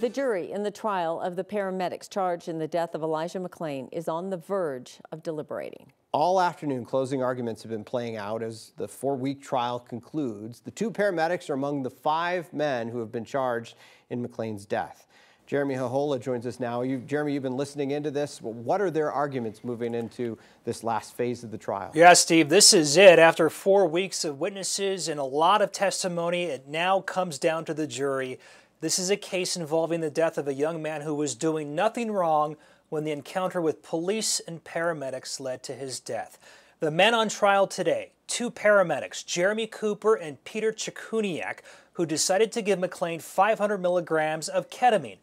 The jury in the trial of the paramedics charged in the death of Elijah McClain is on the verge of deliberating. All afternoon, closing arguments have been playing out as the 4-week trial concludes. The 2 paramedics are among the 5 men who have been charged in McClain's death. Jeremy Hohola joins us now. Jeremy, you've been listening into this. What are their arguments moving into this last phase of the trial? Yeah, Steve, this is it. After 4 weeks of witnesses and a lot of testimony, it now comes down to the jury. This is a case involving the death of a young man who was doing nothing wrong when the encounter with police and paramedics led to his death. The men on trial today, 2 paramedics, Jeremy Cooper and Peter Cichuniec, who decided to give McClain 500 milligrams of ketamine.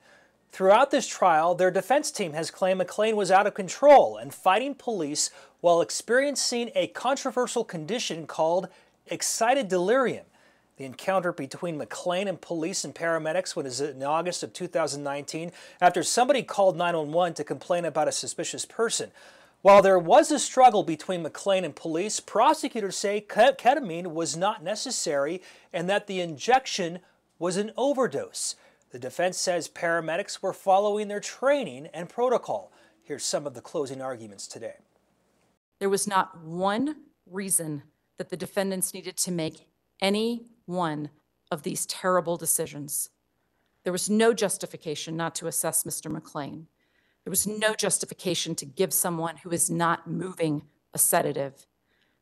Throughout this trial, their defense team has claimed McClain was out of control and fighting police while experiencing a controversial condition called excited delirium. The encounter between McClain and police and paramedics was in August of 2019 after somebody called 911 to complain about a suspicious person. While there was a struggle between McClain and police, prosecutors say ketamine was not necessary and that the injection was an overdose. The defense says paramedics were following their training and protocol. Here's some of the closing arguments today. There was not one reason that the defendants needed to make any one of these terrible decisions. There was no justification not to assess Mr. McClain. There was no justification to give someone who is not moving a sedative.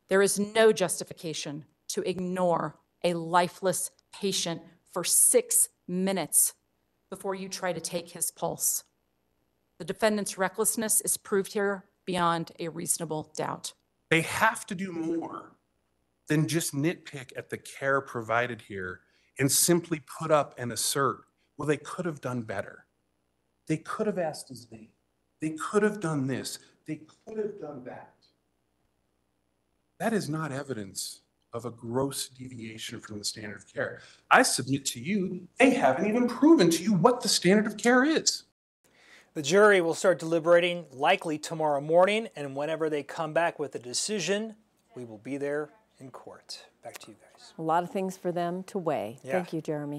There is no justification to ignore a lifeless patient for 6 minutes before you try to take his pulse. The defendant's recklessness is proved here beyond a reasonable doubt. They have to do more than just nitpick at the care provided here and simply put up and assert, well, they could have done better. They could have asked his name. They could have done this. They could have done that. That is not evidence of a gross deviation from the standard of care. I submit to you, they haven't even proven to you what the standard of care is. The jury will start deliberating likely tomorrow morning, and whenever they come back with a decision, we will be there in court. Back to you guys. A lot of things for them to weigh. Yeah. Thank you, Jeremy.